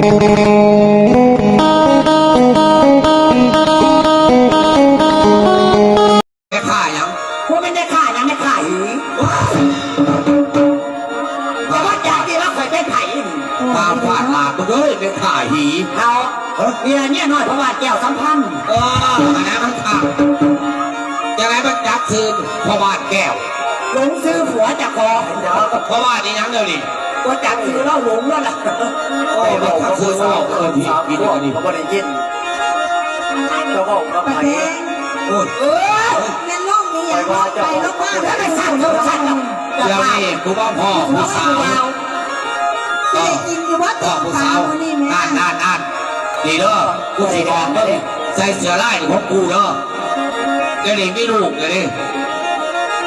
ได้ข่ายังพวกมันได้ข่ายังได้ข่าหีแต่ว่าจากที่เราเคยไปไผ่ตามผ่านหลากมาเลยได้ข่าหีเราเนี่ยน้อยเพราะว่าแก้วสัมพันธ์อันนั้นมันข่ายังไงมันจับซื้อพอบาทแก้วหลงซื้อผัวจากคอเดี๋ยวพอบาทนี่ยังเดียวดิตัวจับซื้อเราหลงแล้วล่ะโอ้เราซื้อเราพี่เดี๋ยวนี้เขาไม่ได้ยินเขาบอกว่าไปโอ้งั้นโลกนี้อย่าลบไปลบมาแล้วไปสั่งเขาสั่งเดี๋ยวนี้กูว่าพ่อผู้สาวก็จริงอยู่ว่าพ่อผู้สาวนั่นดีเด้อกูสีบอกเด้อใส่เสื้อลายของกูเด้อเดี๋ยวนี้มีลูกเลยดิ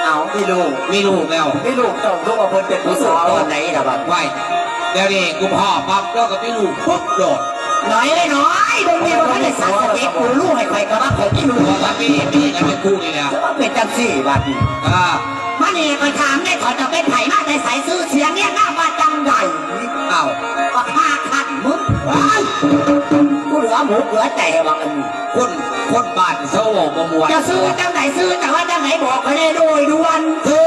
เอามีลูกแล้วมีลูกต้องลูกเอาเพิ่นเป็นผู้สาวตอนไหนล่ะบัดไว้เดี๋ยวนี้กูพ่อปั๊บแล้วก็มีลูกปุ๊บโดดน้อยเลยน้อยดูมีว่าได้สั่งสเต็กกูลูกให้ใครก็รับผมที่ลูกว่ามีกันเป็นคู่นี่แหละว่าเป็นจังสี่บัดนี้มาเนี่ยไปถามได้ขอจะเป็นไผ่มาได้ใส่ซื้อเสียงเนี่ยหน้าบ้านจังใหญ่อ้าวก็ฆ่าขัดมึงกูเหลือหมูเหลือใจว่ากันคนบ้านเศร้าบ่มวนจะซื้อจังไหนซื้อแต่ว่าจังไหนบอกเขาได้โดยด่วนซื้อ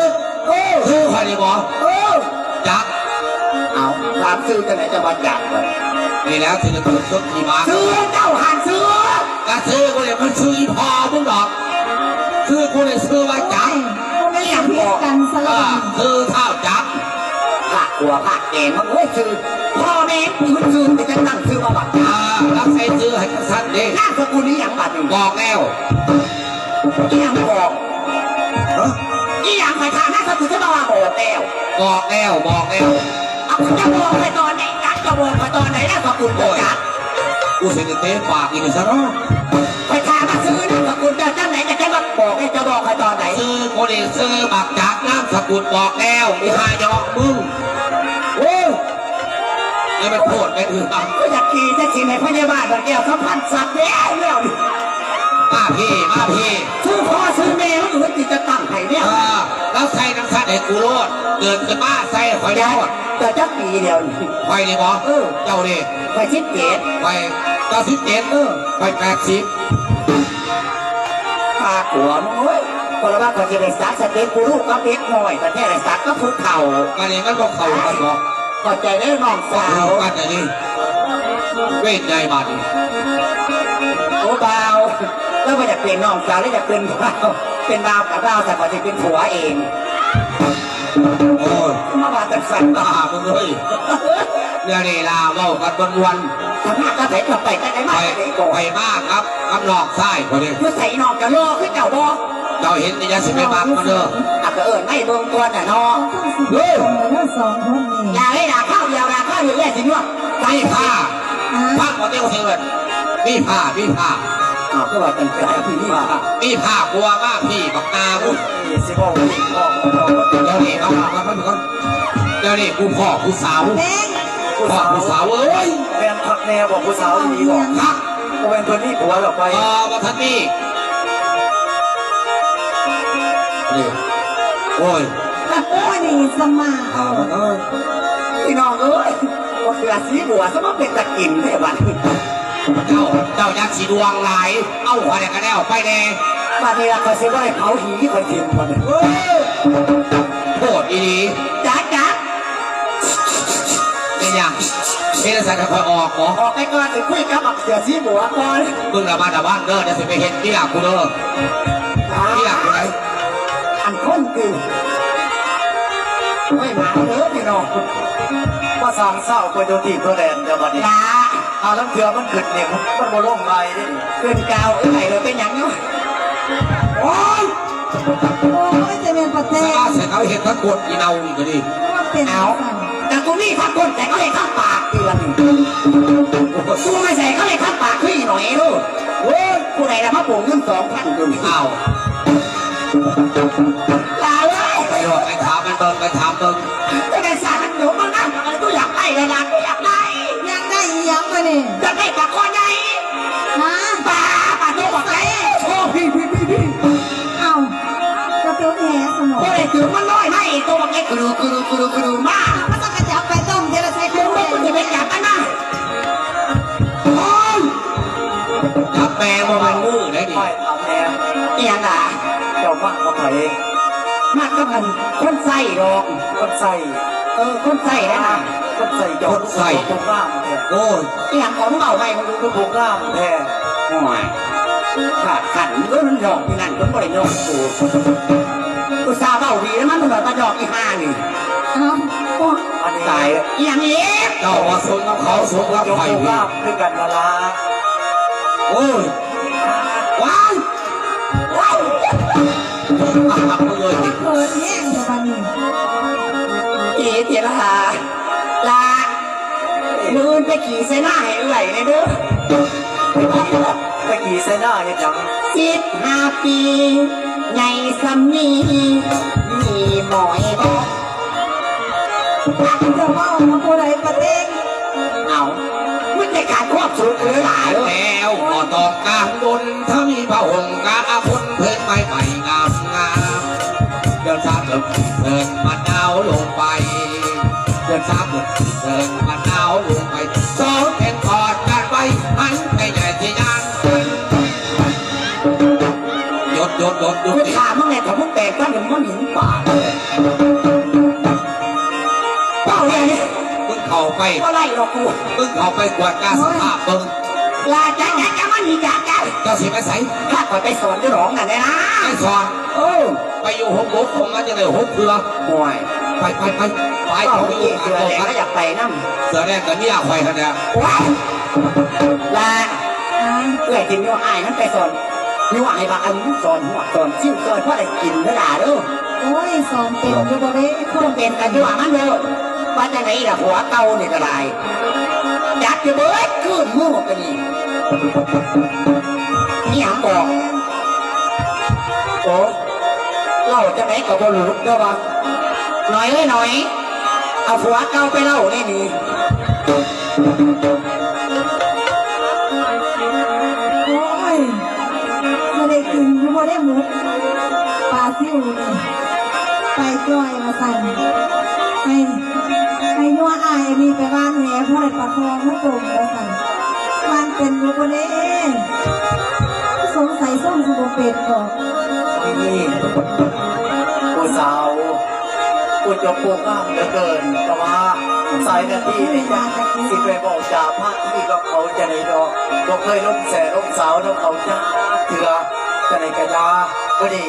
ใครดีบอกจักเอาถามซื้อจังไหนจะมาจักเลยนี่แล้วถึงจะถูกชกขี่ม้าซื้อเจ้าหันซื้อก็ซื้อกูเลยมันซื้อพอมึงดอกซื้อกูเลยซื้อว่าจักไม่อยากพิกันสลับซื้อเท่าจักผักหัวผักแกงมันเว้ยซื้อพ่อแม่คุณซื้อจะตั้งซื้อมาบัตรรับใช้ซื้อให้สั้นดิน่าสกุลนี้อย่างบัตรบอกแล้วอย่างบอกอย่างไปทางน่าสกุลจะมาบอกแล้วเอาคุณจะบอกไปตอนไหนจักจะบอกไปตอนไหนน่าสกุลจักกูเสียเตะปากอีกซะเนาะไปทางมาซื้อน่าสกุลจะจังไหนจะแค่ว่าบอกจะบอกไปตอนไหนซื้อคนเองซื้อบักจักน้ำสกุลบอกแล้วมีหายอกมึงโอ้นี่มันโคตรไม่ถือตังก็อยากขี่จะขี่ในพยาบาลตอนแก้วสัมพันธ์สัตว์แล้วมาพี่ซื้อพ่อซื้อแม่เขาอยู่ที่จะตั้งให้เนี่ยแล้วใส่น้ำซัดให้กูโลดเกิดขึ้นมาใส่คอยโลดแต่จักปีเดียวคอยนี่บอเจ้านี่ไป17ไปเจ้า17ไป80พาหัวน้อยคนละว่าคนจะได้สักสเต็ปกูลูกก็เล็กหน่อยแต่แค่ได้สักก็พุทธเข่าอันนี้มันก็เข่ากันบอกก็ใจได้น้องสาวกันอย่างนี้เวทใหญ่บาดนี้โอ้เบาแล้วมันจะเป็นน้องสาวแล้วจะเป็นเบากับเบาแต่ก่อนจะเป็นผัวเองโอ้ยมาบาดแต่สั่นตามึงเลยเนี่ยนี่ลาเว้ากันวันทำหน้าก็ใส่กับไปก็ได้มากไปมากครับกำนอกไส้คนนี้คือใส่นอกจะโลขึ้นเจ้าบ่เจ้าเห็นนี่จะสิบมากมาเด้ออาจจะไม่เบิ่งตัวน่ะน้องอย่าให้ด่าข้าวเดียวด่าข้าวอยู่แค่สิเนี่ยใส่ผ้าก็เตี้ยวเสียเลยมีผ้าก็ว่าเป็นแต่พี่มีผ้ากลัวมากพี่บักนาบุสิบอกเจ้านี่เจ้านี่กูพ่อกูสาวผู้สาวเอ้ยแฟนพักแนวบอกผู้สาวดีบอกพักกูเป็นคนที่ผัวเราไปมาทันนี่นี่โอ้ยนี่สมาพี่น้องเอ้ยว่าคือสีบัวสมเป็นตะกินได้บ้านเจ้ายักษ์สีดวงไหลเอาหัวเนี่ยกระเด้าไปแดงบ้านนี้เราเคยซื้อว่าเผาหีเคยทิมมันโคตรดีจัดเป็นยังเทศสันคอยออกเหรอออกไปก่อนถึงคุยกับเสือสีบัวก่อนมึงระบาดบ้านเด้อจะสิไปเห็นที่หลักกูเด้อที่หลักกูไหนอันค้นคือไม่มาเด้อพี่น้องว่าสางเศร้าไปโดนตีตัวแดนเดี๋ยววันนี้เอาแล้วเถื่อมันขึ้นเนี่ยมันโมล่มไปนี่ขึ้นกาวไอ้เลยเป็นอย่างนี้โอ้ยจะเป็นประเทศเสร็จเขาเห็นทั้งกดอีเนาอีกทีเอาแต่กูนี่ทั้งกดแต่ก็เลยทั้งปากอีกวันนึงกูไม่ใส่ก็เลยทั้งปากขึ้นหน่อยลูกโอ้ยกูไหนละมาปูเงิน2,000กูเอาลาเลยไปหลอกไปถามมันเบิ่งจะได้สารมันหนูมันนั่งอะไรกูอยากได้เลยนะกูอยากได้ยังมาเนี่ยจะได้ปากคอใหญ่ปากตัวบอกไงโอ้พี่เอากระตุ้นแห่สมองก็เลยถือมันน้อยให้ตัวบอกไงกรูมากมันต้องกระจับไปต้มเดี๋ยวเราใช้เครื่องจะไปจับมันนะ กันคนใส่ดอก คนใส่ คนใส่ได้นะ คนใส่จอดผมงามแท้ โอ้ย ที่อย่างของเบาไปมันดู คือผมงามแท้ หน่อยขาดขันก็มันดอกที่นั่นคนบ่ได้ดอกกูซาเบาดีแล้วมันแบบมาดอกอีห้านี่ เอาโอ้ อันนี้ ตายอย่างนี้ เจ้าว่าสนกับเขาสนกับ ยก ไผ่ ผม พี่ งามด้วยกันละละ โอ้ยว้ายว้าวหักมาเลยดิ เปิดแห้งกับบันนี้ อีเทียนลามือไปขี่เสนาให้ไหลเลยเด้อ ไปขี่เซน่าเนี่ยจัง 15 ปีในสำนีมีหมอยบอก จะว่ามาผู้ใดประเต้ง เอามันในการควบสุขหรือหลาย แล้วก็ตอกกลางบนถ้ามีพระองค์กาอาพุนเพลงไม่ไปงามงามเดินสามเดินมันเอาลงไปเดินสามเดินมันเอาลงไปสองแขนกอดกันไปหันไปใหญ่ที่ยานหยด มึงถามมึงเนี่ยถ้ามึงแตกก็เดี๋ยวมึงหินป่าเป้าเนี่ยนี่ มึงเข้าไป ก็ไล่หรอกกู มึงเข้าไปกวดการสภาพมึง ลาจ้ามันนี่จ้า เจ้าสิไปใส่ ข้าก่อนไปสอนด้วยหรองนั่นเลยนะ ไปสอนไปอยู่หกบกของมันจะได้หกเรือ ห่วย ไป ก็ เขาไปอยู่ เสือแดงก็อยากไปนั่ง เสือแดงกับเนี่ยคอยกันเนี่ย ว้าวลา อ่า เอ้ยจริงว่าไอ้นั่นไปสอนนี่ว่าไอ้บางอันสอนหัวสอนชิ้นสอนเพราะอะไรกินแล้วด่าเด้อ โอ้ยสอนเต็มอยู่บ่ได้ คงเป็นกันอยู่ว่ามันเด้อว่าจะไหนล่ะหัวเก่าเนี่ยก็ได้จัดจะเบิดขึ้นมือกันนี่นี่หางบอกโอ้เล่าจะไหนก็บ่รู้เด้อบ่หน่อยเลยหน่อยเอาหัวเก่าไปเล่านี่นี่ โอ้ยไม่ได้กินอยู่บ่ได้หมูปลาซิวนี่ไปจ้อยมาสั่นให้ยัวอายมีไปบ้านแหน่พ่อได้ประคองมันตรงแล้วสั่นมันเป็นอยู่บ่ได้สงสัยส้มสุบเป็นก่อน นี่ผู้สาวผู้จะปลูกงามเหลือเกินแต่ว่าสายนาทีนี่จะสิไปบอกจ่าพระที่กับเขาจะในดอกบอกเคยล้มแสล้มสาวแล้วเขาจ้าเถื่อจะในกระยาก็ดี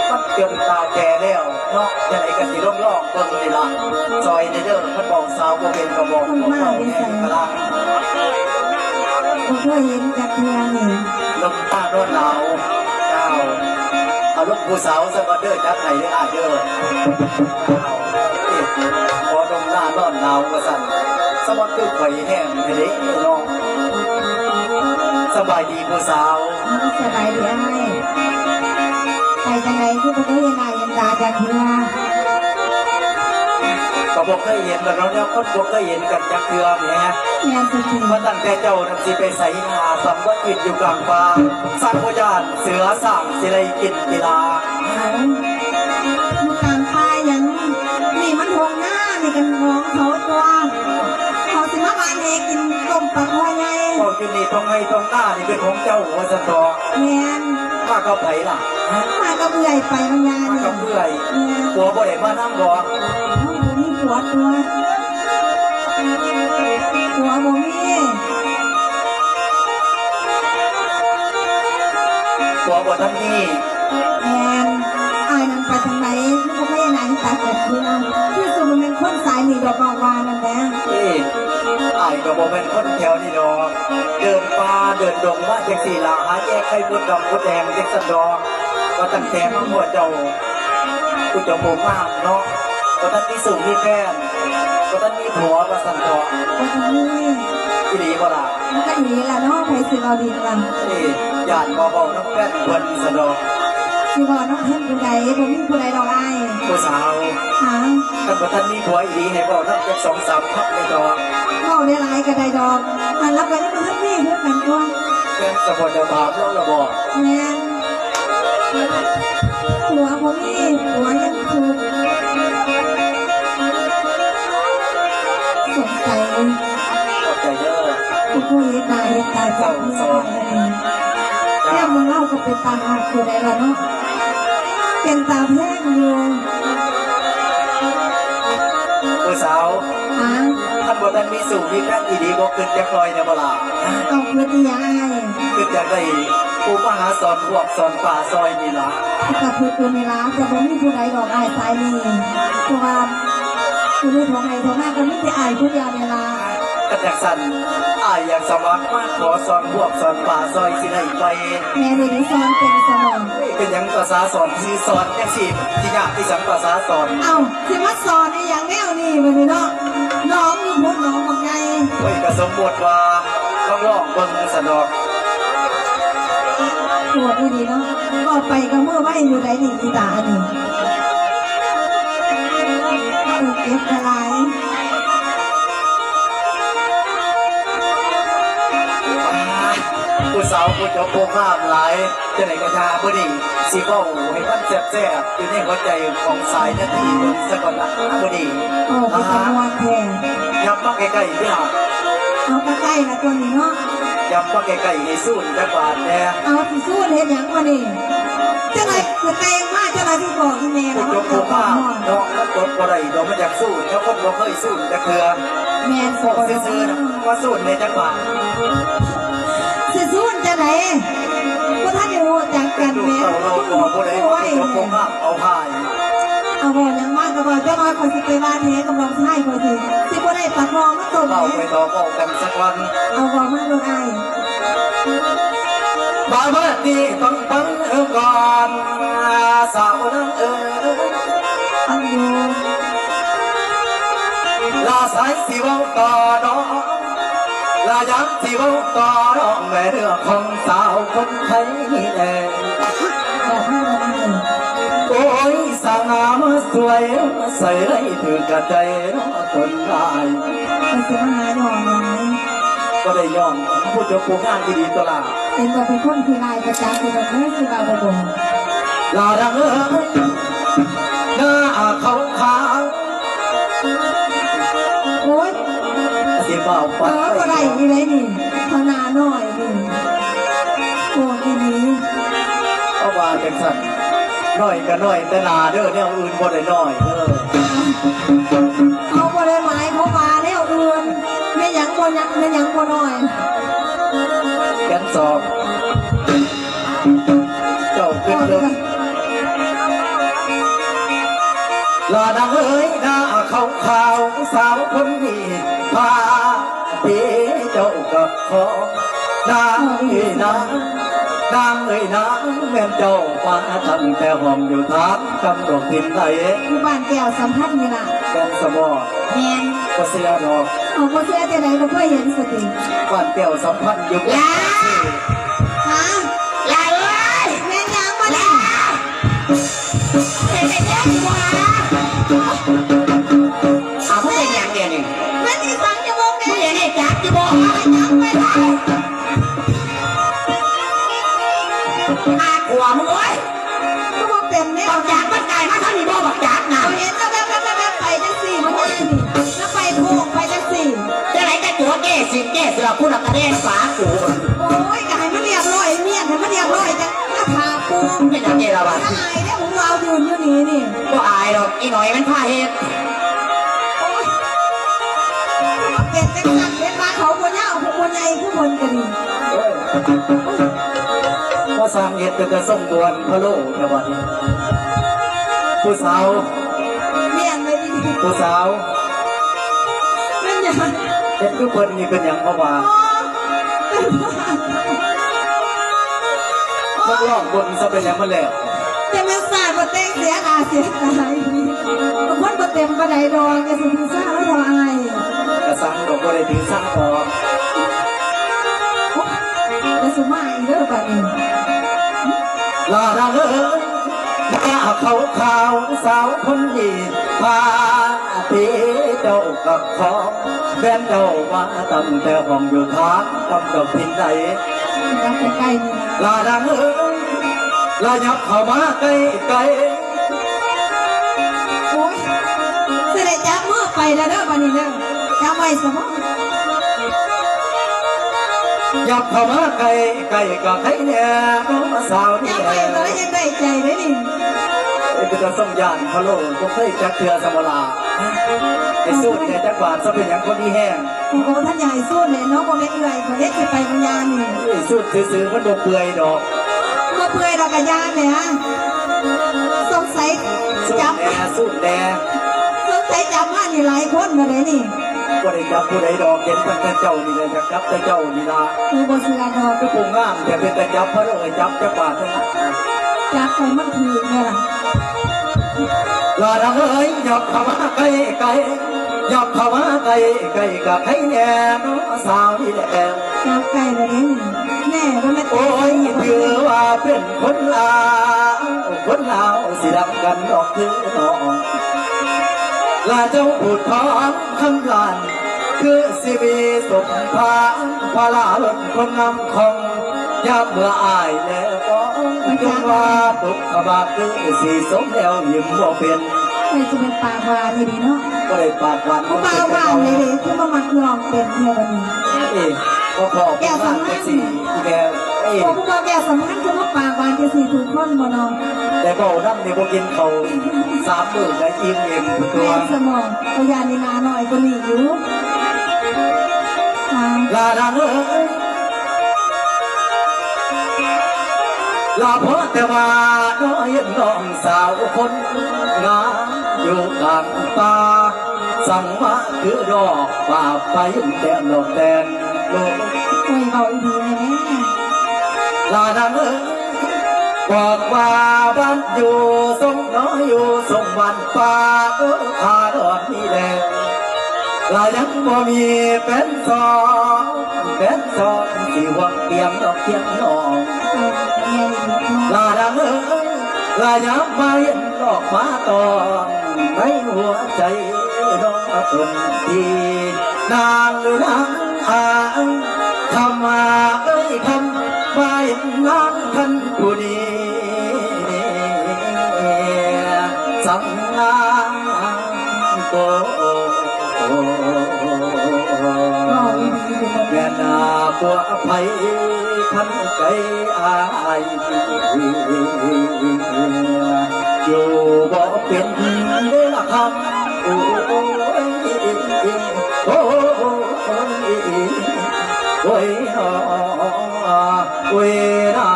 มันเกินตาแก่แล้วเนาะจะในกระสีร่มล่องเบิ่งนี่ละซอยในเด้อมันบอกสาวบ่เป็นก็บอกของเราแน่กระลา ผมเคยเห็นจากเทือนี่ ลมตาโดนหนาวเจ้าเอาลูกผู้สาวสักเด้อจับไหนได้เด้อพอดมหน้าร้อนหนาวก็สั่นสมัครคือไข่แห้งไปเด็กน้องสบายดีผู้สาว มันสบายดีไอ้ไปจังไงคือผมเคยเห็นนายยันตาจากเทือ ก็บอกเคยเห็นแบบเราเนี่ยคนบอกเคยเห็นกันจักเทือเนี่ย แม่สุดที่ มาตั้งแต่เจ้านำสิไปใส่หาสัมวัติอยู่กลางป่าสร้างพยานเสือสร้างสิไรกินกีฬา เขาอยู่กลางค่ายยังนี่มันหงหน้านี่กันมองเขาตัวเขาสิมาบานเอกินต้มปลาคอไง บอกอยู่นี่ตรงไงตรงหน้านี่เป็นของเจ้าหัวสะตอ แม่น มาก็ไผ่ล่ะ มาก็เบื่อยไปมันยา มา นี่ ก็เมื่อย แม่น หัวบ่ได้มานั่งรอ บ่มีผัวตัวผัวบ่มี หัวบ่ทันนี่ แอนอายนั่นไปทางไหนคือบ่ให้นายตาเกิดเพื่อคือสุมันเป็นคนสายหนีดอกนอกวานั่นแหละ นี่อายก็บ่เป็นคนแถวนี่ดอกเดินป่าเดินดงมาจังสี่ล่ะหาแยกไข่มดดำมดแดงจังสันดอกก็ตั้งแต่มาหัวเจ้ากูจะโมมากเนาะก็ตั้งมีสูงมีแฟนก็ตั้งมีผัวมาสันดอก บ่ทางนี้ ที่ดีบ่ล่ะ มันก็หนีละเนาะไปสิเราดีกัน นี่ญาติบ่เบาน้ำแฟนเพิ่นสันดอก สิบ่น้องเพิ่นผู้ใดบ่มีผู้ใดดอกอ้าย ผู้สาว หา ท่านบ่ทันมีผัวอีหลีให้เว้าน้ำเป็น2-3คำในดอก เข้าได้หลายก็ได้ดอกอันรับไปแล้วมันทั้งนี้คือกันตัว แฟนสะพดจะถามแล้วละบ่ แม่นหัวบ่มีหัวยังถูกสงสัย ขอบใจเด้อ ผู้เฮ็ดตายเฮ็ดตายจับมือไว้แค่มึงเล่าก็เป็นตาหักอยู่ได้ละเนาะเป็นตาแพงอยู่ ผู้สาว อ่ะ ท่านบ่ทันมีสู่มีแค่ดีๆบ่ขึ้นจักหน่อยเนี่ยบ่ล่ะ เอาเพื่อนที่ยาย ขึ้นจากได้ผู้มาหาสอนพวกสอนป่าซอยนี่ล่ะ กับเพื่อนตัวในร้านจะบ่มีผู้ใดดอกอายสายนี่เพราะว่าผู้รู้ของไอ้ของหน้าก็มีแต่อายผู้เดียวในร้าน กระจักสันอายอยากสมัครมาขอสอนพวกสอนป่าซอยสิได้ไป แม่เดี๋ยวนี้สอนเป็นสมอง เป็นหยังภาษาสอนที่สอนจังสิที่ยากที่สังภาษาสอน เอ้าสิมาสอนในอย่างแนวนี้วันนี้เนาะน้องอยู่พุ่นน้องบอกไง เฮ้ยก็สมบทว่าต้องลองเบิ่งสนอก ปวดดีเนาะก็ไปก็เมื่อไหวอยู่ไหนนี่กีตานี่เก็บอะไร ผู้สาวผู้เจ้าโกงามหลายจะไหนก็ยาบ่ดีสิเว้าให้มันแซ่บๆอยู่ในหัวใจของสายนาทีเบิ่งซะก่อนนะบ่ดี โอ้ไปทำวันแทน ยับมาใกล้ๆพี่หา เอาใกล้ๆนะตัวนี้เนาะ ยับมาใกล้ๆให้สู้จักบาทแน่ เอาที่สู้เห็นอย่างวันนี้เจ้าไหนคือเตงมากเจ้าไหนที่บอกที่แม่ ผู้ นะ เจ้าโก เจ้าง ของ ามน้องมันกดบ่ได้ดอกมันอยากสู้เจ้าคนบ่เคยสู้จักเทื่อ แม่ส พว อก น ซื่อๆนะว่าสู้ในจักบาท สิสู้จะไหนก็ท่านอยู่จากกัน ดู แม่ เต่าเราบ่บ่ได้ โอ้ย เจ้าโกงามเอาหาย เอาบอกอย่างมากก็บอกเจ้าน้อยคนสิไปบ้านเทกำลังใช่คนสิสิบ่ได้ปากคองมาตบ เราไป แม่ ต่อบอกกันสักวัน เอาบอกมาโดนไอ้ บาบาดีฟังก่อนสาวนังฟังอยู่ ลาสายสิวต่อน้องลาย้ำสิวต่อน้องแม่เรื่องของสาวคนไทยนี่แหละ บอกมาโดนไอ้ โอ้ยสาวงามสวยใส่ไรถือกระใจน้องคนได้ ไปสิมาหาหยองไว้ ก็ได้ยอมผู้เจ้าผู้งานที่ดีตลาด เป็นตัวเป็นคนที่ลายประจำเป็นแบบนี้สิบาบบอก ลาดังหน้าเขาขาว โอ๊ย สิบ่าว เอ ปัด อก็ได้อีเลยนี่พนาหน่อยนี่โอ้ทีนี้ เพราะว่าจังสันน้อยก็น้อยแต่นาเด้อเนี่ยอื่นบ่ได้น้อยเด้อ เอาบริไม้เขามาแล้วอื่นไม่ยังบ่ยังไม่ยังบ่หน่อย แกนสอบเจ้าขึ้นเด้อลาดังเอ้ยหน้าเขาขาวสาวคนนี้พาพี่เจ้ากับขอนางเอ้ยนางนางเอ้ยนางแม่นเจ้ามาทำแต่หอมอยู่ทางกำดอกทินไหล อยู่บ้านแก้วสัมพันธ์นี่ล่ะ แกนสมอ แมน ก็เสียดอก เอาบ่เสียจะไหนเราเพื่อเห็นสติ บ้านแก้วสัมพันธ์อยู่กับ ฮะลาเอ้ยแม่นยังบ่ได้เป็นไปได้บ่ เอาผู้เป็นอย่างเดียวนี่ แม่ที่สังจะบอกแม่ ผู้ยังได้จับจะบอก จังไปได้ อาขวามึงเอ้ย ก็บ่เป็นแม่ บักจักมันไก่มาเท่านี้บ่บักจักนะ เอาเห็นแล้วแบบไปจังสี่มันได้นี่แล้วไปโพกไปจังสี่ จะไหนจะตัวแก้สิแก้เสือผู้นักกระเด็นฝากู โอ้ยก็ให้มันเรียบร้อยเมียนให้มันเรียบร้อยจังถ้าพาปู ไม่ทำเงี้ยละบ้า ถ้าอายเนี่ยผมเรายืนอยู่นี่นี่ ก็อายหรอกอีหน่อยมันผ้าเฮ็ด โอ้ยเป็นจังสันเป็นมาเขาคนเน่าคนใหญ่ผู้คนกันนี่ พอสร้างเหตุเป็นจะส่งดวนพะโล่ในวันนี้ผู้สาว เมียนเลยดี ผู้สาว เป็นอย่าง เห็นทุกคนนี่เป็นอย่างเพราะว่า โอ้ นักร้องบนจะเป็นอย่างมันแล้ว จะเป็นสายบ่เต้งเสียหน้าเสียใจบางคนบ่เต็มบ่ได้ดอกจะสุดซ่าแล้วพออาย กระสังดอกก็ได้ถือสร้างออก จะสุมาอีกเด้อบัดนี้ ลาดังเอ้ยหน้าเขาขาวสาวคนนี้พาพี่เจ้ากับของแฟนเจ้ามาตั้งแต่ห้องอยู่ทางกำกับพินใด ยังใกล้ๆนี่นะ ลาดังเอ้ยลายับเข้ามาใกล้ใกล้ โอ้ยเสด็จจับมือไปแล้วเด้อบัดนี้เด้อจับไว้ซะบ่ ยับเข้ามาใกล้ใกล้กับใครเนี่ยน้องสาวนี่ จับ แห ไว้ ละ เลยยังได้ใจเด้อนี่ เป็นจะส่งยานพะโล่ก็เคยจักเทือสมลา เ ไอ้สู้แต่จักบาทซะเป็นอย่างคนที่แห้ง โอ้ท่านใหญ่สู้เลยเนาะบ่แม่นเอื่อยบ่ได้สิไปบางยานนี่ ไอ้สู้ซื้อๆมันโดนเปื่อยดอก บ่เปื่อยดอกกะยานเนี่ยสงสัย สู้ จับ แน่สู้แน่ สงสัยจับมานี่หลายคนมาเลยนี่ ก็ได้จับผู้ใดดอกเห็นตั้งแต่เจ้านี่เลยจะจับแต่เจ้านี่ละ คือบ่เชื่อดอก ก็ปูงามแต่เป็นแต่จับเพราะเราจับจักบาทเท่านั้น จับไปมันถือแม่ล่ะ ลาดังเอ้ยหยอกเข้ามาใกล้ใกล้หยอกเข้ามาใกล้ใกล้กับให้แน่น้องสาวนี่แหละ จับไก่เลยนี่แน่บ่แม่น โอ้ยถือว่าเป็นคนลาวสิรักกันดอกคือน้องลาเจ้าพูดท้องคำลานคือสิบีสมพานพาลาหล่นคนนำของยามเมื่ออายแล้วก็จงว่าปุกขบาคือสีสมแล้วยิ้มบ่เป็น ไอ้จะเป็นปากหวานนี่ดีเนาะ ก็เลยปากหวาน ปากหวานเลยคือบ่มักลองเป็นเท่าบัดนี้ เอ๊ะก็พอเป็นมากเป็นสี่อีแกเอ๊ะ ผมบอกแกสำคัญคือว่าปากหวานจะสิถูกคนบ่เนาะ แต่บอกนั่นเนี่ยพอกินเขา3 มื้อแล้วอิ่มเอ็มตั แม่ ว สมองตัวยานี่นาหน่อยก็นี่อยู่ลาดังเอ้ยลาเพราะแต่ว่าน้อยน้องสาวคนงามอยู่กลางป่าสั่งมาคือดอกป่าไปแต่ดอกแตงโลก โอ้ยเบาอีดีเลยแม่ ลาดังเอ้ยบอกว่าบ้านอยู่ทรงน้อยอยู่ทรงบ้านป่าขาดอนนี่แหละลายังบ่มีเป็นสองที่หวังเตรียมดอกเทียมน้อง แม่ดีเนาะ ลาดังเอ้ยลาย้ำไปดอกมาตองในหัวใจน้องคนที่นางหรือนางทำมาเอ้ยทำไปนางคันผู้ดีสั่งงานโต เบาอีดีเลย แม่นาบัวไผ่ทันใจอายอยู่บ่เป็นเด้ละคำโอ้ยโอ้ยโอ้ยโอ้ยนา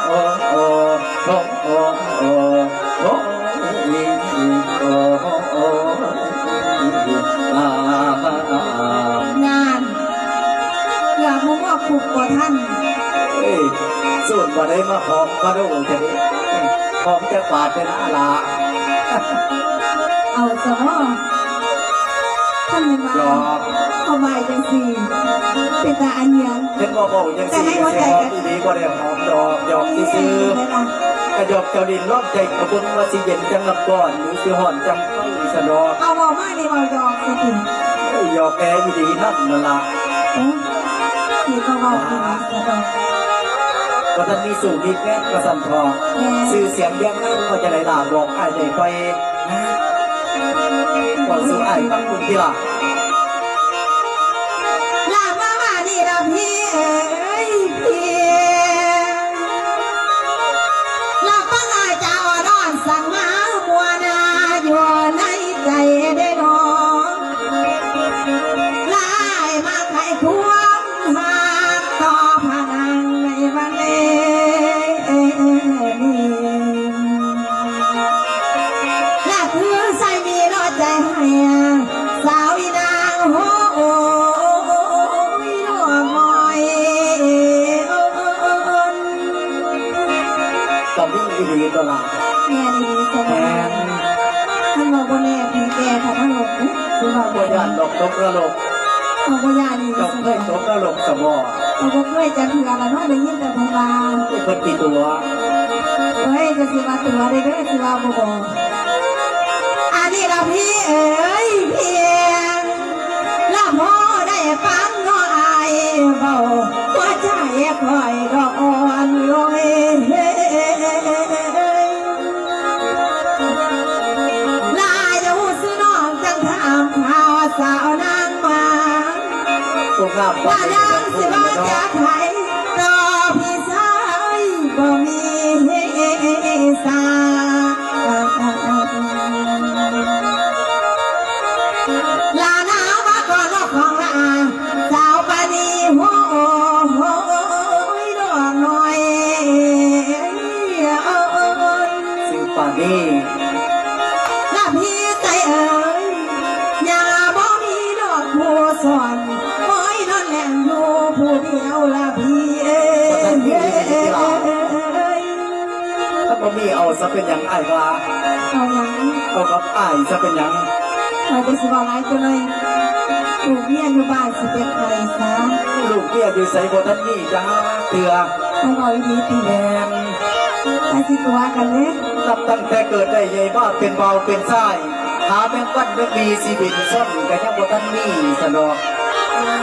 โอ้โอ้โอ้โอ้โอ้โอ้งานอยากรู้ว่าคุกกว่าท่าน สูตรมาได้มาหอมมาดูจะนี่หอมจะบาดเป็นอะไร เอาซะว่าท่านเป็น หล มา อก เอาไว้จังสี่เป็นตาอันยัง เช่นบอกยังสี่เสียหอมดีก็ได้หอมดอกหยอกที่ซื้อกระยอกเจ้าดินรอบใจกระบุนว่าสิเย็นจังลำก่อนหรือสิหอนจังไฟสะดอก เอาบอกมาในบอกยอกสิที หยอกแกอยู่ดีนั่นนั่นละ ที่ก็บอกดีสะดอก ก็ท่านมีสูตรมีแง่กระสันทอซื้อเสียงเรียงนั่นก็จะได้ลาบอกไอ้ได้ไปก่อนซื้อไอ้ฟังคุณที่ละ ลามานี่ละพี่เอ้ยพี่ลาปังอาจาอ่อนสั่งมาบัวนาอยู่ในใจได้นอนลายมาไข่ควงหากต่อพนังในวันนี้ลาคือใส่มีรอใจให้สาวอีนางโอ้ ตอนนี้อีดีตัวละ แม่ดีๆส แม บาย น ท่านบอกว่าแม่ผีแก่ค่ะท่านหลงคือบอก ตัวยันดอกตกระลก เอาว่ายาดี ดอก ส เค บาย ยตกระลกสมอ เอาบอกด้วยจะเถื่อนละน้อยได้ยินแต่พลา ไอ้คนตีตัว เฮ้ยจะสิมาตัวได้ด้วยสิว่าบ่บอกอันนี้ละพี่เอ๋ยเพียงละพอได้ฟังน้ออายเบาหัวใจคอยดอกอ่อนลอยลาอยู่ซื้อน้องจังถามข่าวสาวนางมา ตัวงาม ว่ายังสิว่าจะไทยรอพี่ชายบ่มีสา ซะเป็นหยังอ้ายว่า เอาหยัง เอากับอ้ายซะเป็นหยัง คอยจะสิบอกหลายตัวเลยถูกเมียอยู่บ้านสิเป็นใครซะ ลูกเมียอยู่ใส่บ่ทันนี่จ้าเถื่อ ให้บอกดีตี แม่น ไปสิตัวกันเลย นับตั้งแต่เกิดได้ใหญ่มาเป็นเบาเป็นซ้ายหาแม่งวันไม่มีชีวิตซ่อนก็ยังบ่ทันมีสนอก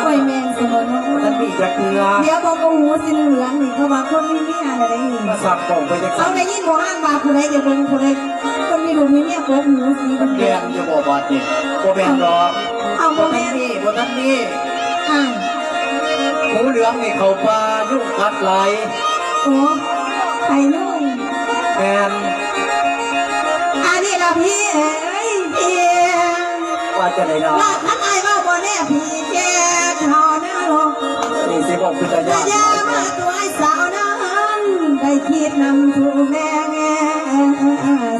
โอ้ยแมนสมอง บ่ทันมีจักเถื่อ เดี๋ยวบอกกับหูสิเหลืองนี่เขาว่าคนมีเมียอะไรนี่ มาสั่งของไปจัก เขา สั่น ได้ยินบอกอ่านว่าผู้ใดจะเป็นผู้ใดคนมีลูกมีเมียโกหูสี มันแม่นอยู่บ่บาดนี่บ่แม่นดอก เอา บ่ บ่ ทั แม่ นมีบ่ทันมี อ่าน หูเหลืองนี่เขาป่ายุ่งกัดไหล โอ้ไปนู่น แม่น อันนี้ละพี่เอ้ยพี่ ว่าจะไหนเนาะ ลาดทันไอ้ว่าบ่แน่พี่แกเขาเนื้อลง นี่สิบอกคือตา อย่าย าก อย่ามาตัวไอ้สาวนั้นได้คิดนำถูกแม่แง่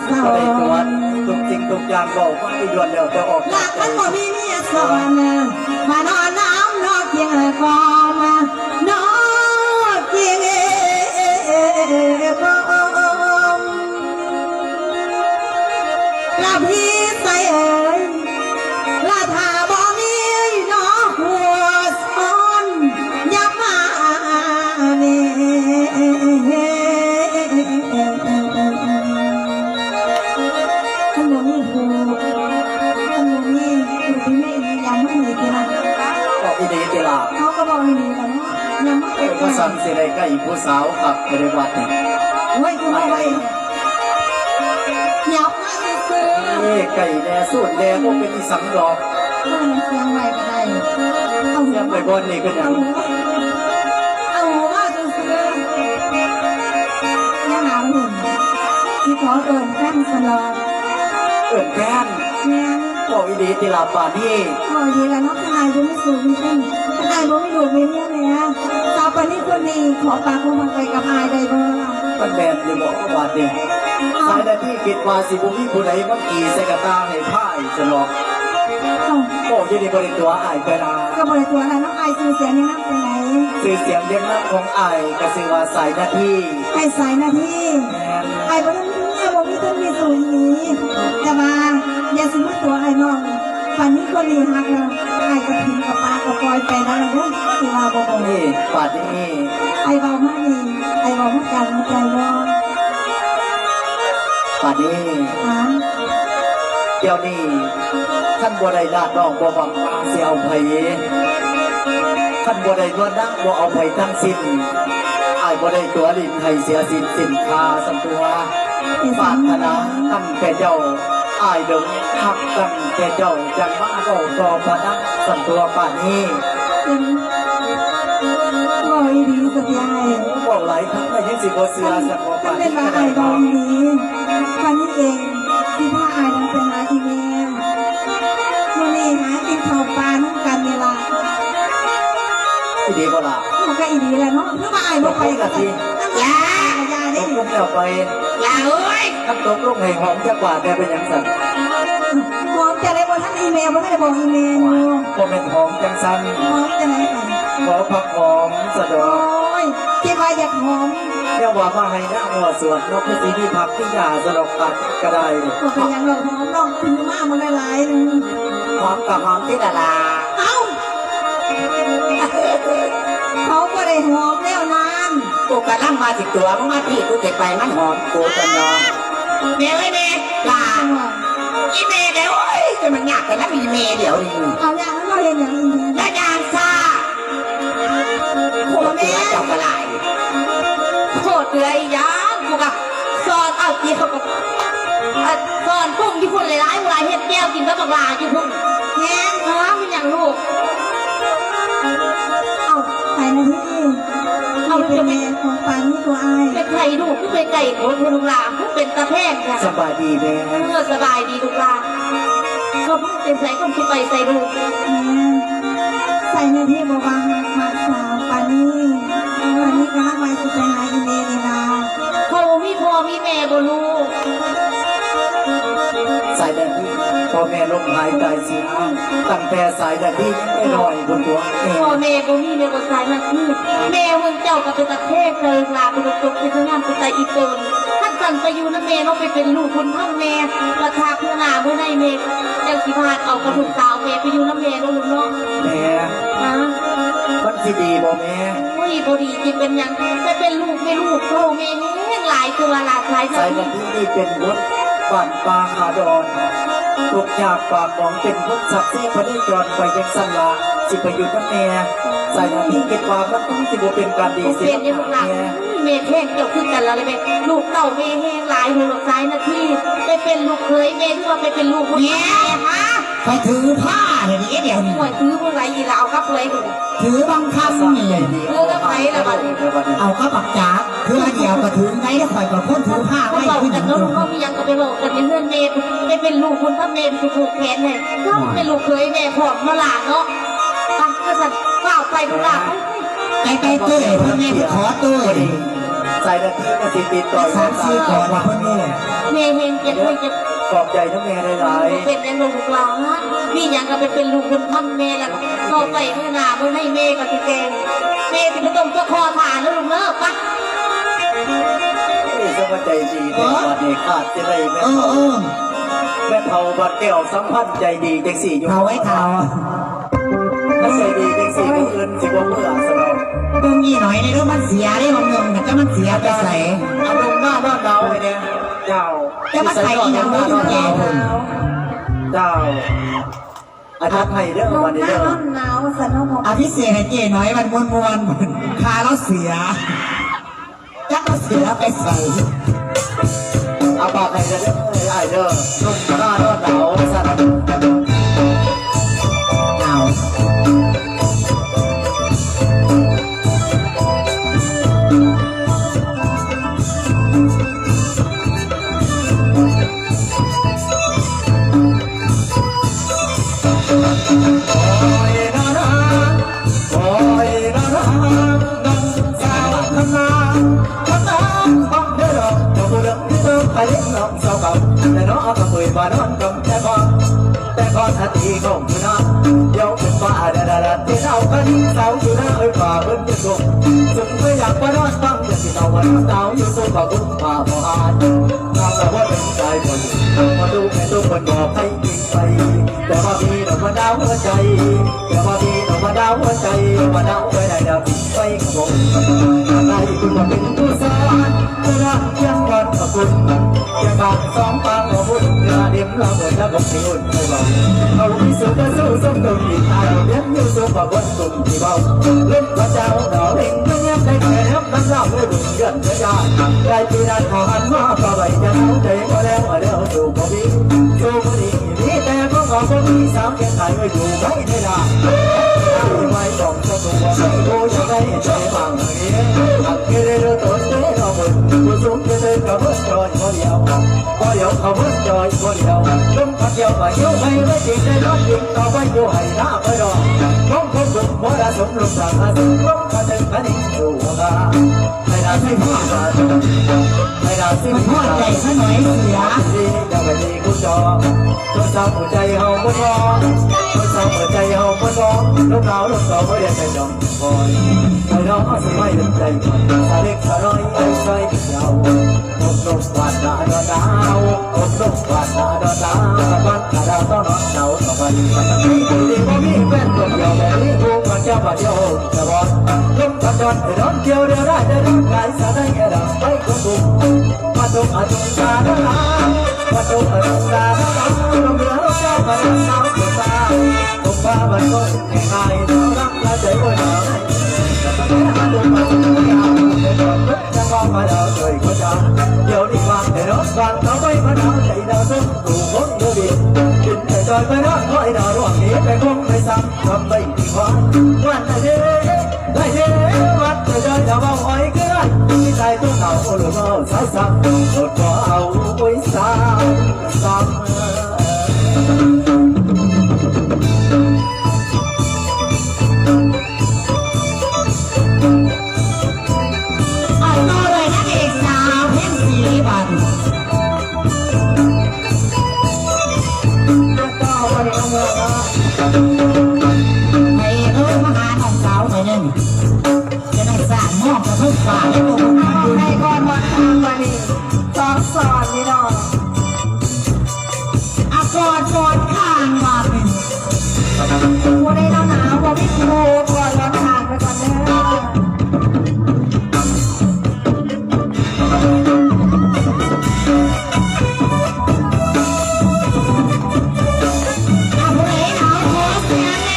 สา ก็ ว ได้ตรวจทุกสิ่งทุกอย่างบอกว่าที่ยวนเดียวจะออก ลาดทันบ่มีเมียสอนมานอนน้ำนอกเพียงกอมานอนเพียงกอมลาพี่ใส่เอ๋ยลาทาบ่มีน้องหัวซ้อนยับมานี่ท่านบ่มีครูท่านบ่มีครูที่ไม่มียังไม่มีกี่นะ ก็อีดีติลา เขาก็บอกให้ดีกันเนาะยังไม่ เออก็สั่งสิได้ใกล้ผู้สาวขับไปในวัดนี่ โอ้ยกูไม่ไหวยับมาซื้อ ไก่แน่สูตรแน่ก็เป็นอีสังดอก เออเสียงไหวก็ได้เอา เสียงไปบนนี่ก็ยั เอา ง หูเอาหูมาซื้อยังหาหุ่นที่ขอเอิญแฟนสลอด เอิ้นแฟน แม่น ก็อีดีติลาป่านนี่ พอดีแล้วเนาะทนายบ่มีสูงมีเส้นทนายบ่มีดูมีเมียเลยนะสาวปานนี้คนนี้ขอปากของมันไปกับอายได้บ่ล่ะ มันแมนอยู่บอกว่าบาดนี่สายหน้าที่คิดว่าสิบุมีผู้ใดมาขี่ใส่กระตาให้พ่ายจะหลอก เอ้า โอ้ยนี่บริตัวอายไปลา ก็บ่ได้ตัวอะไรน้องอายซื้อเสียงนี่นำไปไหน สื่อเสียงเรียงน้ำของอายก็สื่อว่าสายหน้าที่ ไอ้สายหน้าที่ แม่น ไอ้บ่ต้องมีเนี่ยบ่มีต้นมีสูงนี้แต่ว่าอย่าสิมาตัวไอ้น้องปันนี้คนนี้ฮักแล้วไอ้ก็ทิ้งกับปลากับปล่อยไปนั่นแหละเด้อสิว่าบ่บ่ นี่บาดนี่ ไอ้เว้ามานี่ไอ้เว้ามากันมาใจบ่ บาดนี่ ฮะ เดี๋ยวนี้ท่านบัวใดลาดน้องบัวบังเสียเอาไผท่านบัวใดนวลนั่งบัวเอาไผทั้งสิ้นอายบัวใดตัวลิ้นให้เสียสินค้าสัมตัว เป็น ปรา สาร ถ ม นาตั้งแต่เจ้าอายเดิมทักตั้งแต่เจ้าจังมาก็ต่อพนักสันตัวป่านนี้ เป็นบ่อีดีสักอย่าง บอกหลายครั้งไม่ยังสิบ่เสือสักบ่ ถ้า ป่าน เป็ นี้ นว่า ก็ ไอ้ ได้ บ่ ดอก อีดีวันนี้เองที่พาไอ้นั้นไปหาอีเมลมื้อนี้หากินข้าวปลาน้ำกันนี่ล่ะ อีดีบ่ล่ะ มันก็อีดีแหละเนาะนึกว่าไอ้บ่ไปก็จะยา ต ดิ กลงแล้วไป ยาเอ้ย ถ้าตกลงให้หอมจักกว่าแต่เป็นหยังสั่น หอมจะได้บ่ทันอีเมลบ่ได้บอกอีเมลอยู่ บ่แม่นหอมจังสั่น หอมจะไหนกัน ขอพักหอมสะด โอ้ อก ยคิดว่าอยากหอม เรียกว่ามาให้หน้าหัวสวนนกคือสีที่พักที่ยาสะดอกตัดก็ได้ บ่เป็นหยังหรอกหอมน้องถึงมาหมดหลายๆนึง หอมกับหอมที่ดารา เอ้าเขาบ่ได้หอมแล้วนาน กูกำลังมาติดตัวมึงมาพี่กูเก็บไปมันหอมกูจะนอนเมย์ไว้เมย์ลาอีเมย์เดี๋ยวโอ้ยจะมันยากแต่ละมีเมย์เดี๋ยวนี่ เอาอย่างนั้นเราเรียนอย่างอีเมล และยางซาโคตรเนื้อเจ้ากระไร โคตรเหนื่อยยางกูกะสอนเอาจีเขากับสอนพุ่งที่พุ่นหลายๆเวลาเฮ็ดแก้วกินก็บักลาที่พุ่นแง่น้ามันอย่างลูก เอาไปนะพี่เอาเป็นแม่ของปานนี่ตัวอาย เป็นไข่ลูกผู้เป็นไก่โขนคุณลุงลาผู้เป็นตะแพงค่ะ สบายดีแม่ เมื่อสบายดีลูกลาเขาเพิ่งเป็นใส่ก็คิดไปใส่ลูก ใส่ในที่บอกว่าหักมาสาวปานนี้วันนี้ก็รักไว้สุดไปหาอีเมลนี่นะ เขามีพ่อมีแม่บ่ลูก ใส่แบบนี้พ่อแม่ ลมหายใจเสียตั้งแต่สายนาทีไม่น้อยบนตัวเอง พ่อแม่บ่มีแม่บ่สายมาที่แม่เมืองเจ้าก็เป็นตะเทศเลยลาเป็นตกเป็นงานเป็นใจอีเปิลท่านสั่นไปอยู่นะแม่น้องไปเป็นลูกคุณท่านแม่ราคาเพื่อหน้าเมื่อในแม่ยังสิพาเอากระดูกสาวแม่ไปอยู่นะแม่น้องลูกน้อง แม่ นะ มันสิดีบ่แม่ โอ้ยบ่ดีจริงเป็นยังแต่เป็นลูกไม่ลูกพ่อแม่แห้งหลายตัวหลากหลาย สายนาทีนี่เป็นรถบ้านปลาขาดอนทุกอยากปากของเป็นพุทธศักดิ์ที่พระได้จรไปยังสันลาสิไปอยู่กับแม่สายนาทีเก็บความมันต้องสิบ่เป็นการดีเสี เป็ ย นยังหลัก แม่ แม่แห้งเกี่ยวขึ้นกันแล้วเลยแม่ลูกเต่าแม่แห้งหลายหัวซ้ายนะที่ไปเป็นลูกเคยแม่ที่ว่าไปเป็นลูกคนแม่ฮะ ไปถือผ้าเดี๋ยวนี้เดี๋ยวนี้ หวยซื้อเมื่อไรอีลาวกับเลย ถือบางคำนี่ เอาก็ปักจ๋าเพื่อเดียวก็ถึงไงแล้วคอยก็พ้นถือผ้า เขา ไว้ บอก ขึ้น กันแล้วเขามียังก็ไปบอกกันในเรื่องเมย์ไปเป็นลูกคุณถ้าเมย์ไปผูกแขนเลยถ้าเป็นลูกเคยแม่ผอมมาหลานเนาะไปก็สั่นเปล่าไปดูหลาน ไปเต้ยเพื่อนแม่ขอเต้ย สายนาทีมันสิติดต่อ 3-4ก่อนนะเพื่อนแม่ เมย์เฮงเจ็บเลยเจ็บ ขอบใจทั้งแม่หลาย เป็นในลูกหลานมีอย่างก็ไปเป็นลูกคุณท่านเมย์แล้วเข้าไปเมื่อหน้าเมื่อให้เมย์กับพี่แกงเมย์ที่ไม่ต้องตัวคอฐานแล้วลูกเลิกปะ ๆนี่สมัใจดีในวันนี้ขาดจะได้แม่ เออ แม่เฒ่าบัดแก้วสัมพันธ์ใจดีจังสี่อยู่ เขาไว้เขา ถ้าใจดีจังสี่ผู้อื่นสิบ่เมื่อสนอง เบิ่งยี่หน่อยในเรื่องมันเสียได้บางเงินแต่ก็มันเสียไปใส่ เอาลงหน้าด้านดาวเลยเนี่ยเจ้า จะมาใส่อีหยังบ่อยู่แก่เพิ่น เจ้าอาทักให้เด้อ ลง วัน ห นี้ น้า เด้อ ร้อนหนาวสันน้อง อาพิเศษให้เจ๊น้อยมันมวนๆคาแล้วเสียจักก็เสียไปใส่ เอาปากให้เด้อไอ้เด้อลงหน้าด้านดาวสัตว์ เอา โอ้ยนานาโอ้ยนานาน้องสาวคณะคณะบังเด้อเจ้าผู้เลิกที่เลิกไปเลี้ยงน้องสาวเก่าแต่น้องก็เคยมานอนกับแต่ก่อนทันทีของคุณนะเดี๋ยวเป็นบ้าดาดาที่เรากันสาวอยู่นะเอ้ยฝ่าเบิ้ลจะส่งจึงไม่อยากมานอนฟังอย่างที่เราวันดาวอยู่สู้กับคุณฝ่าพอหานทำแล้วว่าเป็นใจคนมาดูแม่ดูคนบอกให้ยิงไปแต่ว่ามีดอกมะนาวหัวใจแต่ว่ามีดอกมะนาวหัวใจมะนาวไปได้ดาวไปขบวนอะไรคุณมาเป็นผู้สอนจะรักยังวันขอบคุณยังบางสองปางขอบคุณเวลาเดียมเราเหมือนนักบุญที่อุ่นไม่เบาเอาที่สุดจะสู้สมดุลที่ตายเลี้ยงอยู่สูงกว่าบนตุ่มที่เบาเล่นพระเจ้าดาวเล่งไม่เงียบได้แค่น้ำน้ำเล่าไม่ดุเดือดเดือดยาได้ปีนั้นขอหันมาก็ใบจะเอาใจก็แล้วมาเดี๋ยวสู่บ่มีสู่บ่ดีมีแต่ก็ขอบ่มีสามเพียงถ่ายไว้อยู่ไม่ได้ละไม่ต้องจะตัวไม่รู้จะได้ใจบางนี้อักเกเรโดตัวเจ้าเราบุญผู้สูงจะได้กับเมื่อจอยคนเดียวเขาเมื่อจอยคนเดียวลมพัดเดียวมาเยี่ยวให้ไม่จริงได้ร้อนจริงต่อไปอยู่ให้หน้าไปรอมองคนสุขบ่ได้สมลมสั่งอาสุขลมพัดเดินพัดดิ่งสู่หัวตาให้ได้ไม่พลาดให้ได้สิ่ง มันพอดใจซะหน่อยเสีย ดีจะไปดีคุณจอตัวสาวหัวใจเฮาบ่รอตัวสาวหัวใจเฮาบ่รอลูกสาวลูกสาวบ่ได้ใจดองคอยคอยน้องสิไม่ลืมใจสาเล็กสาน้อยไอ้ใจเดียวอกลมวาดหน้าดอนดาวอกลมวาดหน้าดอนดาวตะวันตะดาวต้องนอนเสาตะวันตะวันดีบ่มีแฟนคนเดียวแบบนี้กูมันจะบ่เดียวจะบ่ลมพัดจอดให้นอนเกี่ยวเดียวได้ได้ร่างกายสะได้แก่ดำไปกุมกุมมาตุกอาตุกตาดามาตุกอาตุกตาดาลมเรือเจ้าไปสาวตุกตาตุกตามันก็ง่ายๆน่ารักและใจก็หนาวมาตุกมาตุกยาวเดี๋ยวรถจะว่ามาดาวช่วยก็จะเดี๋ยวนี้ฟังเดี๋ยวรถฟังเขาไปมาดาวใจดาวส้มถูกคนเดียวดีกินแต่จอยไปนอนคอยดาวร่วงนี้ไปคงไม่ซ้ำทำไม่ดีกว่าวันไหนได้เด้วัดจะจอยจะบอกอ้อยเกลือที่ใจตัวเก่าโอ้โหเราสายซ้ำรถก็เอาไว้ซ้ำซ้ำ เอาต่อเลยนะเอกสาวเพ่งสีบัน เจ้า องกระทุ่มฟ้าให้ตัวมึง เอาให้ก่อนวันทางมานี่สอนพี่น้อง อากอดกอดข้างมาเป็น วันนี้เราหนาวบอกพี่ครูก่อนวันทางไปก่อนเด้อ อาผู้ใดหนาวขอเสียงแน่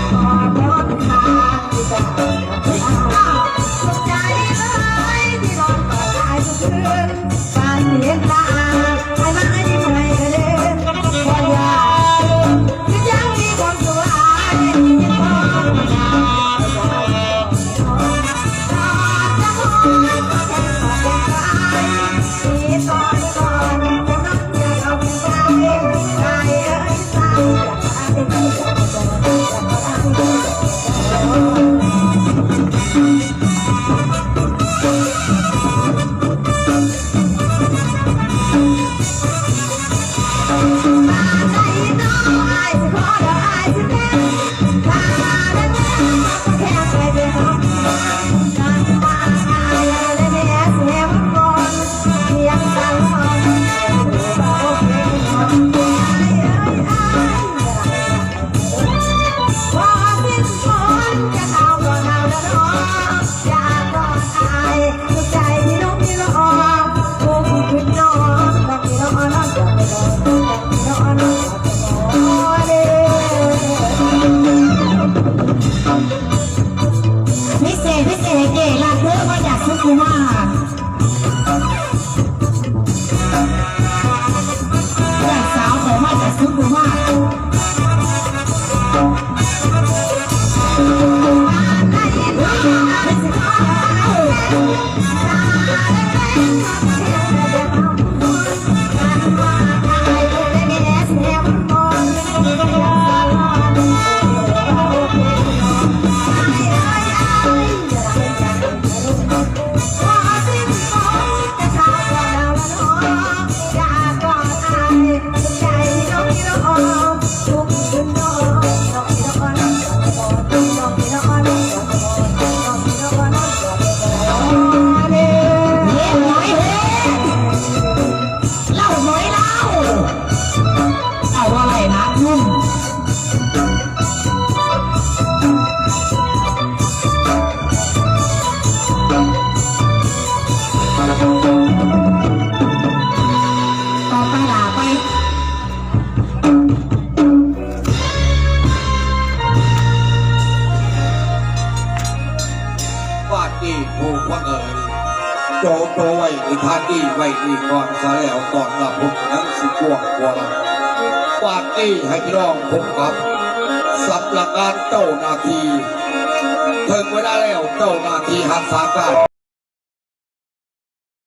ขอร้อนทางดีกว่าตกใจเลยที่นอนต่อได้ทุกคืนการเห็นตาให้มาให้ที่ไหนก็เดินก่อนอย่าลืมยังมีความสุขยังพอจะพอแค่ขอแค่ไปที่ตอนก่อนจะนับอยากเอาไปใจใจเอ้ยใจอยากได้ที่จะบอกอยากได้ที่จะบอก พิเศษเก๋ลาเธอมาจากสุขุมานแม่สาวของมาจากสุขุมาน เอาอะไรนะนุ่มต่อไปหลาไป วาดดีผูกว่าเอ๋ยโจโตไว้ในทานดีไว้ดีก่อนซะแล้วตอนละผมนั้นสิกวงกว่าละวาดดีให้พี่น้องผมกับสำหรับการเจ้าหน้าที่ถึงเวลาแล้วเจ้าหน้าที่หักษาการ